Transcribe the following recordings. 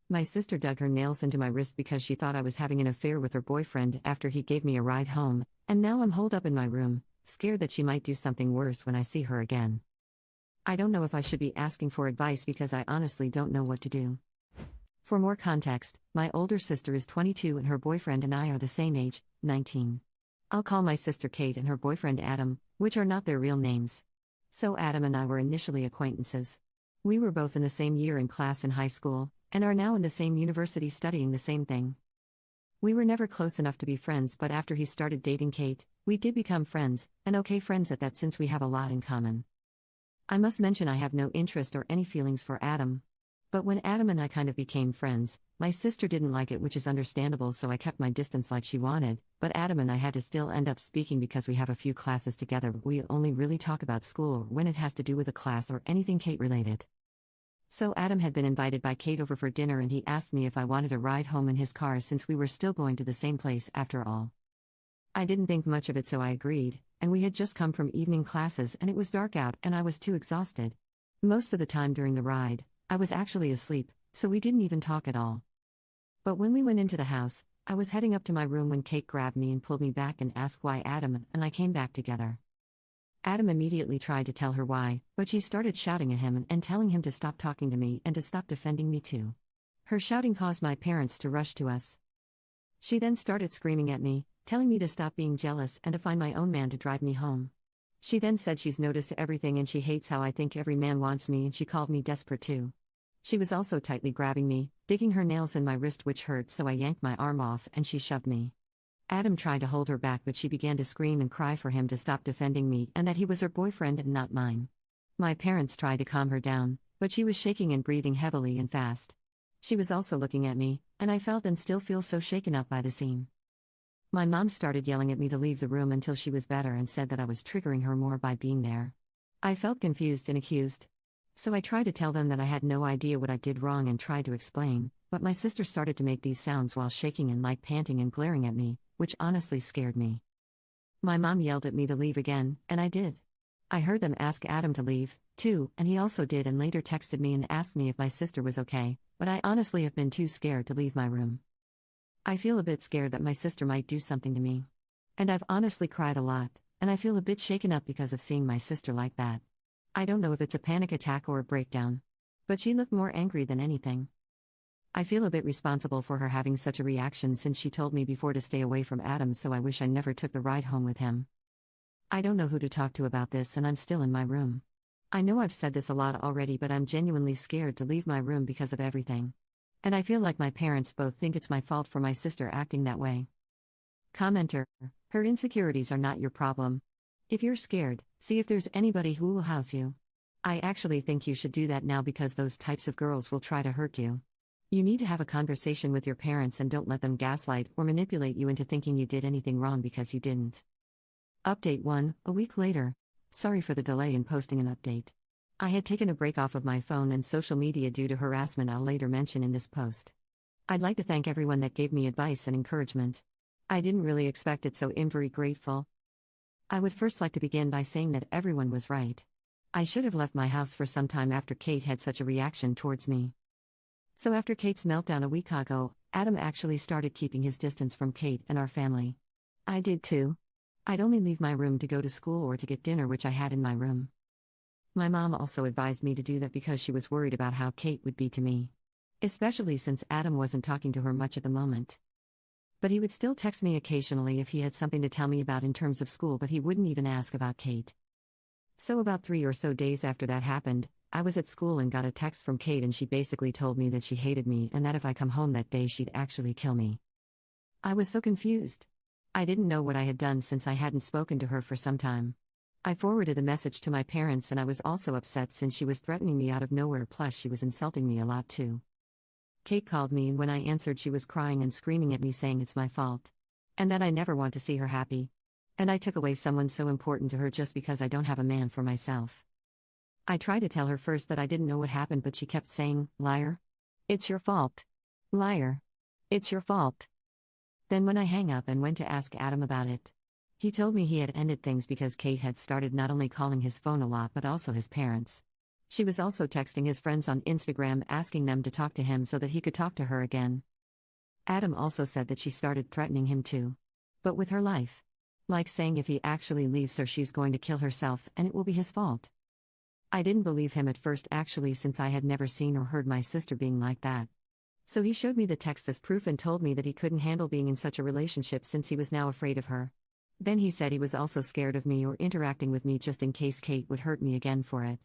My sister dug her nails into my wrist because she thought I was having an affair with her boyfriend after he gave me a ride home, and now I'm holed up in my room, scared that she might do something worse when I see her again. I don't know if I should be asking for advice because I honestly don't know what to do. For more context, my older sister is 22 and her boyfriend and I are the same age, 19. I'll call my sister Kate and her boyfriend Adam, which are not their real names. So Adam and I were initially acquaintances. We were both in the same year in class in high school, and are now in the same university studying the same thing. We were never close enough to be friends, but after he started dating Kate, we did become friends, and okay friends at that since we have a lot in common. I must mention I have no interest or any feelings for Adam. But when Adam and I kind of became friends, my sister didn't like it, which is understandable, so I kept my distance like she wanted, but Adam and I had to still end up speaking because we have a few classes together, but we only really talk about school or when it has to do with a class or anything Kate related. So Adam had been invited by Kate over for dinner and he asked me if I wanted a ride home in his car since we were still going to the same place after all. I didn't think much of it, so I agreed, and we had just come from evening classes and it was dark out and I was too exhausted. Most of the time during the ride, I was actually asleep, so we didn't even talk at all. But when we went into the house, I was heading up to my room when Kate grabbed me and pulled me back and asked why Adam and I came back together. Adam immediately tried to tell her why, but she started shouting at him and telling him to stop talking to me and to stop defending me too. Her shouting caused my parents to rush to us. She then started screaming at me, telling me to stop being jealous and to find my own man to drive me home. She then said she's noticed everything and she hates how I think every man wants me, and she called me desperate too. She was also tightly grabbing me, digging her nails in my wrist, which hurt, so I yanked my arm off and she shoved me. Adam tried to hold her back, but she began to scream and cry for him to stop defending me and that he was her boyfriend and not mine. My parents tried to calm her down, but she was shaking and breathing heavily and fast. She was also looking at me, and I felt and still feel so shaken up by the scene. My mom started yelling at me to leave the room until she was better and said that I was triggering her more by being there. I felt confused and accused. So I tried to tell them that I had no idea what I did wrong and tried to explain, but my sister started to make these sounds while shaking and like panting and glaring at me, which honestly scared me. My mom yelled at me to leave again, and I did. I heard them ask Adam to leave, too, and he also did, and later texted me and asked me if my sister was okay, but I honestly have been too scared to leave my room. I feel a bit scared that my sister might do something to me. And I've honestly cried a lot, and I feel a bit shaken up because of seeing my sister like that. I don't know if it's a panic attack or a breakdown. But she looked more angry than anything. I feel a bit responsible for her having such a reaction since she told me before to stay away from Adam, so I wish I never took the ride home with him. I don't know who to talk to about this and I'm still in my room. I know I've said this a lot already, but I'm genuinely scared to leave my room because of everything. And I feel like my parents both think it's my fault for my sister acting that way. Commenter: her insecurities are not your problem. If you're scared, see if there's anybody who will house you. I actually think you should do that now because those types of girls will try to hurt you. You need to have a conversation with your parents and don't let them gaslight or manipulate you into thinking you did anything wrong because you didn't. Update 1, a week later. Sorry for the delay in posting an update. I had taken a break off of my phone and social media due to harassment I'll later mention in this post. I'd like to thank everyone that gave me advice and encouragement. I didn't really expect it, so I'm very grateful. I would first like to begin by saying that everyone was right. I should have left my house for some time after Kate had such a reaction towards me. So after Kate's meltdown a week ago, Adam actually started keeping his distance from Kate and our family. I did too. I'd only leave my room to go to school or to get dinner, which I had in my room. My mom also advised me to do that because she was worried about how Kate would be to me. Especially since Adam wasn't talking to her much at the moment. But he would still text me occasionally if he had something to tell me about in terms of school, but he wouldn't even ask about Kate. So about 3 or so days after that happened, I was at school and got a text from Kate, and she basically told me that she hated me and that if I come home that day she'd actually kill me. I was so confused. I didn't know what I had done since I hadn't spoken to her for some time. I forwarded the message to my parents, and I was also upset since she was threatening me out of nowhere, plus she was insulting me a lot too. Kate called me, and when I answered she was crying and screaming at me saying it's my fault. And that I never want to see her happy. And I took away someone so important to her just because I don't have a man for myself. I tried to tell her first that I didn't know what happened, but she kept saying, "Liar. It's your fault. Liar. It's your fault." Then when I hang up and went to ask Adam about it, he told me he had ended things because Kate had started not only calling his phone a lot but also his parents. She was also texting his friends on Instagram asking them to talk to him so that he could talk to her again. Adam also said that she started threatening him too. But with her life. Like saying if he actually leaves her, she's going to kill herself and it will be his fault. I didn't believe him at first actually, since I had never seen or heard my sister being like that. So he showed me the text as proof and told me that he couldn't handle being in such a relationship since he was now afraid of her. Then he said he was also scared of me or interacting with me just in case Kate would hurt me again for it.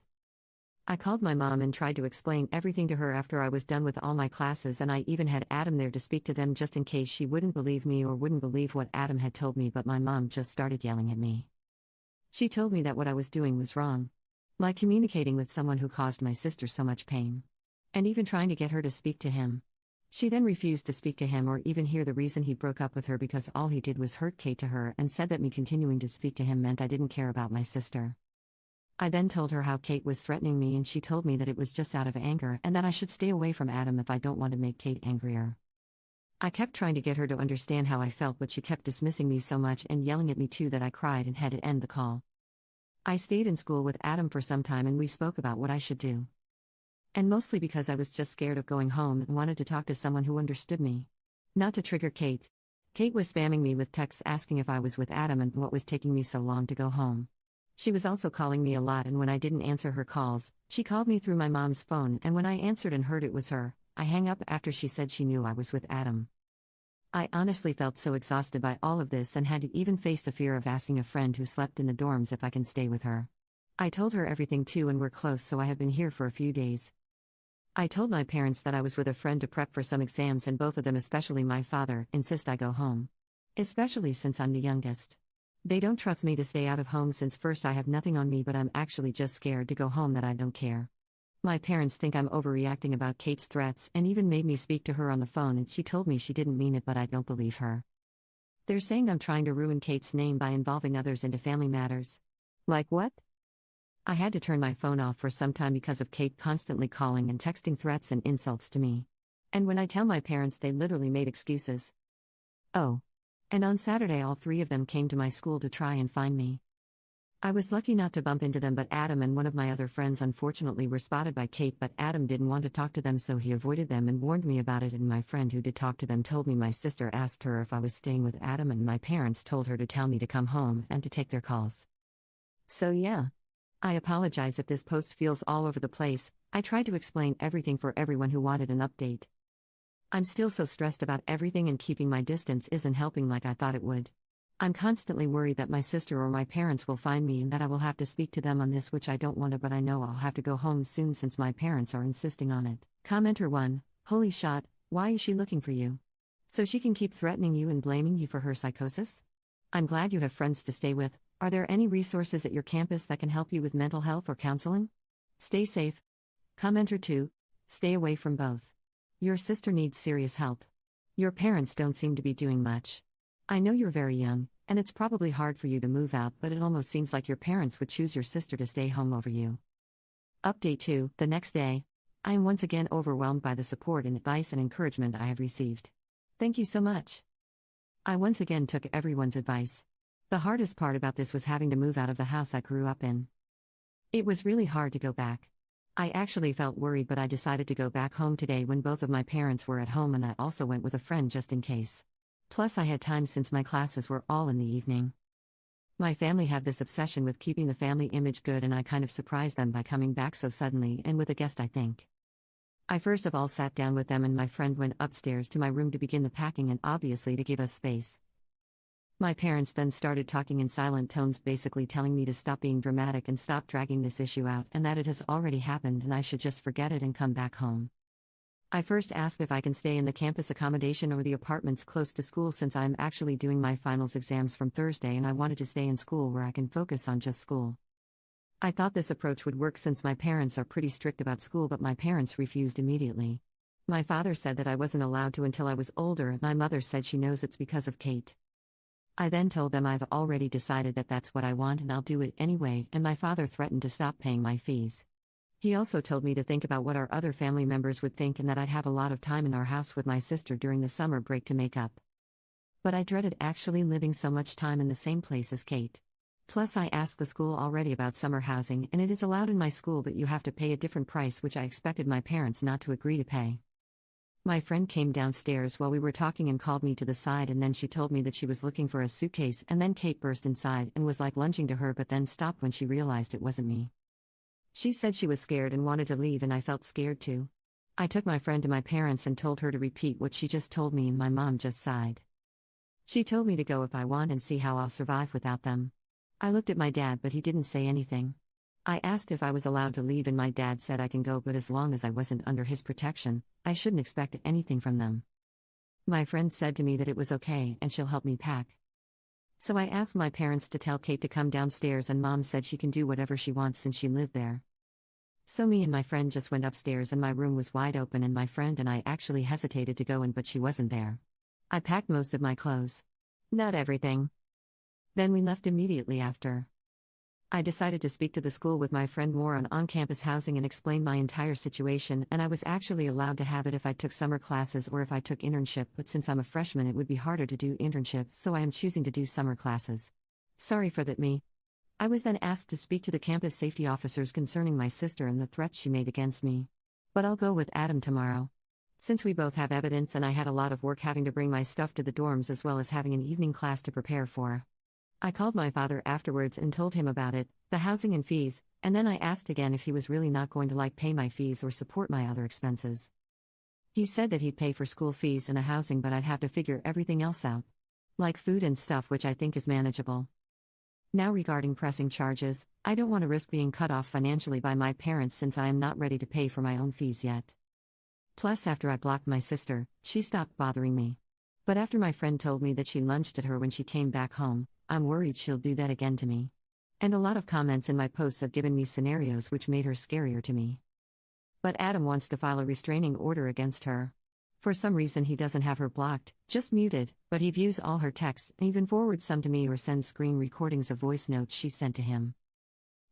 I called my mom and tried to explain everything to her after I was done with all my classes, and I even had Adam there to speak to them just in case she wouldn't believe me or wouldn't believe what Adam had told me, but my mom just started yelling at me. She told me that what I was doing was wrong. Like communicating with someone who caused my sister so much pain. And even trying to get her to speak to him. She then refused to speak to him or even hear the reason he broke up with her, because all he did was hurt Kate to her, and said that me continuing to speak to him meant I didn't care about my sister. I then told her how Kate was threatening me, and she told me that it was just out of anger and that I should stay away from Adam if I don't want to make Kate angrier. I kept trying to get her to understand how I felt, but she kept dismissing me so much and yelling at me too that I cried and had to end the call. I stayed in school with Adam for some time and we spoke about what I should do. And mostly because I was just scared of going home and wanted to talk to someone who understood me. Not to trigger Kate. Kate was spamming me with texts asking if I was with Adam and what was taking me so long to go home. She was also calling me a lot, and when I didn't answer her calls, she called me through my mom's phone, and when I answered and heard it was her, I hung up after she said she knew I was with Adam. I honestly felt so exhausted by all of this and had to even face the fear of asking a friend who slept in the dorms if I can stay with her. I told her everything too, and we're close, so I have been here for a few days. I told my parents that I was with a friend to prep for some exams, and both of them, especially my father, insist I go home. Especially since I'm the youngest. They don't trust me to stay out of home since first I have nothing on me, but I'm actually just scared to go home that I don't care. My parents think I'm overreacting about Kate's threats and even made me speak to her on the phone, and she told me she didn't mean it, but I don't believe her. They're saying I'm trying to ruin Kate's name by involving others into family matters. Like what? I had to turn my phone off for some time because of Kate constantly calling and texting threats and insults to me. And when I tell my parents, they literally made excuses. Oh. And on Saturday all three of them came to my school to try and find me. I was lucky not to bump into them, but Adam and one of my other friends unfortunately were spotted by Kate, but Adam didn't want to talk to them, so he avoided them and warned me about it, and my friend who did talk to them told me my sister asked her if I was staying with Adam, and my parents told her to tell me to come home and to take their calls. So yeah. I apologize if this post feels all over the place. I tried to explain everything for everyone who wanted an update. I'm still so stressed about everything, and keeping my distance isn't helping like I thought it would. I'm constantly worried that my sister or my parents will find me and that I will have to speak to them on this, which I don't want to, but I know I'll have to go home soon since my parents are insisting on it. Commenter 1, holy shot, why is she looking for you? So she can keep threatening you and blaming you for her psychosis? I'm glad you have friends to stay with. Are there any resources at your campus that can help you with mental health or counseling? Stay safe. Commenter 2, stay away from both. Your sister needs serious help. Your parents don't seem to be doing much. I know you're very young, and it's probably hard for you to move out, but it almost seems like your parents would choose your sister to stay home over you. Update 2, the next day. I am once again overwhelmed by the support and advice and encouragement I have received. Thank you so much. I once again took everyone's advice. The hardest part about this was having to move out of the house I grew up in. It was really hard to go back. I actually felt worried, but I decided to go back home today when both of my parents were at home, and I also went with a friend just in case. Plus I had time since my classes were all in the evening. My family have this obsession with keeping the family image good, and I kind of surprised them by coming back so suddenly and with a guest, I think. I first of all sat down with them, and my friend went upstairs to my room to begin the packing and obviously to give us space. My parents then started talking in silent tones, basically telling me to stop being dramatic and stop dragging this issue out, and that it has already happened and I should just forget it and come back home. I first asked if I can stay in the campus accommodation or the apartments close to school, since I am actually doing my finals exams from Thursday and I wanted to stay in school where I can focus on just school. I thought this approach would work since my parents are pretty strict about school, but my parents refused immediately. My father said that I wasn't allowed to until I was older, and my mother said she knows it's because of Kate. I then told them I've already decided that that's what I want and I'll do it anyway, and my father threatened to stop paying my fees. He also told me to think about what our other family members would think and that I'd have a lot of time in our house with my sister during the summer break to make up. But I dreaded actually living so much time in the same place as Kate. Plus, I asked the school already about summer housing, and it is allowed in my school, but you have to pay a different price, which I expected my parents not to agree to pay. My friend came downstairs while we were talking and called me to the side, and then she told me that she was looking for a suitcase, and then Kate burst inside and was like lunging to her, but then stopped when she realized it wasn't me. She said she was scared and wanted to leave, and I felt scared too. I took my friend to my parents and told her to repeat what she just told me, and my mom just sighed. She told me to go if I want and see how I'll survive without them. I looked at my dad, but he didn't say anything. I asked if I was allowed to leave, and my dad said I can go, but as long as I wasn't under his protection, I shouldn't expect anything from them. My friend said to me that it was okay and she'll help me pack. So I asked my parents to tell Kate to come downstairs, and Mom said she can do whatever she wants since she lived there. So me and my friend just went upstairs, and my room was wide open, and my friend and I actually hesitated to go in, but she wasn't there. I packed most of my clothes. Not everything. Then we left immediately after. I decided to speak to the school with my friend more on on-campus housing and explain my entire situation, and I was actually allowed to have it if I took summer classes or if I took internship, but since I'm a freshman it would be harder to do internship, so I am choosing to do summer classes. Sorry for that, me. I was then asked to speak to the campus safety officers concerning my sister and the threats she made against me. But I'll go with Adam tomorrow. Since we both have evidence, and I had a lot of work having to bring my stuff to the dorms as well as having an evening class to prepare for. I called my father afterwards and told him about it, the housing and fees, and then I asked again if he was really not going to pay my fees or support my other expenses. He said that he'd pay for school fees and the housing, but I'd have to figure everything else out. Like food and stuff, which I think is manageable. Now regarding pressing charges, I don't want to risk being cut off financially by my parents since I am not ready to pay for my own fees yet. Plus, after I blocked my sister, she stopped bothering me. But after my friend told me that she lunged at her when she came back home, I'm worried she'll do that again to me. And a lot of comments in my posts have given me scenarios which made her scarier to me. But Adam wants to file a restraining order against her. For some reason he doesn't have her blocked, just muted, but he views all her texts and even forwards some to me or sends screen recordings of voice notes she sent to him.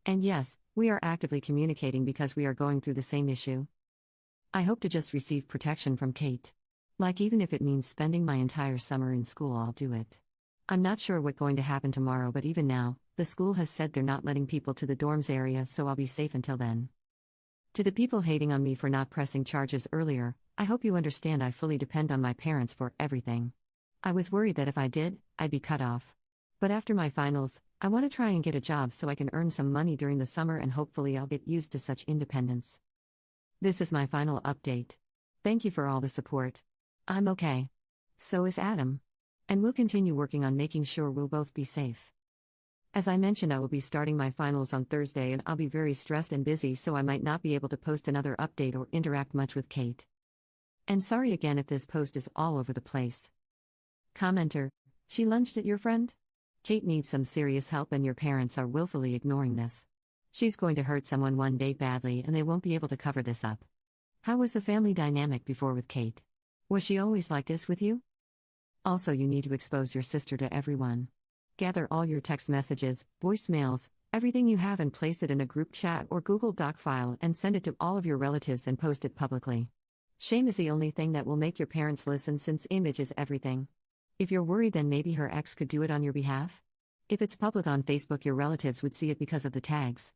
And yes, we are actively communicating because we are going through the same issue. I hope to just receive protection from Kate. Even if it means spending my entire summer in school, I'll do it. I'm not sure what's going to happen tomorrow, but even now, the school has said they're not letting people to the dorms area, so I'll be safe until then. To the people hating on me for not pressing charges earlier, I hope you understand I fully depend on my parents for everything. I was worried that if I did, I'd be cut off. But after my finals, I want to try and get a job so I can earn some money during the summer, and hopefully I'll get used to such independence. This is my final update. Thank you for all the support. I'm okay. So is Adam. And we'll continue working on making sure we'll both be safe. As I mentioned, I will be starting my finals on Thursday, and I'll be very stressed and busy, so I might not be able to post another update or interact much with Kate. And sorry again if this post is all over the place. Commenter: she lunged at your friend? Kate needs some serious help, and your parents are willfully ignoring this. She's going to hurt someone one day badly, and they won't be able to cover this up. How was the family dynamic before with Kate? Was she always like this with you? Also, you need to expose your sister to everyone. Gather all your text messages, voicemails, everything you have, and place it in a group chat or Google Doc file and send it to all of your relatives and post it publicly. Shame is the only thing that will make your parents listen, since image is everything. If you're worried, then maybe her ex could do it on your behalf? If it's public on Facebook, your relatives would see it because of the tags.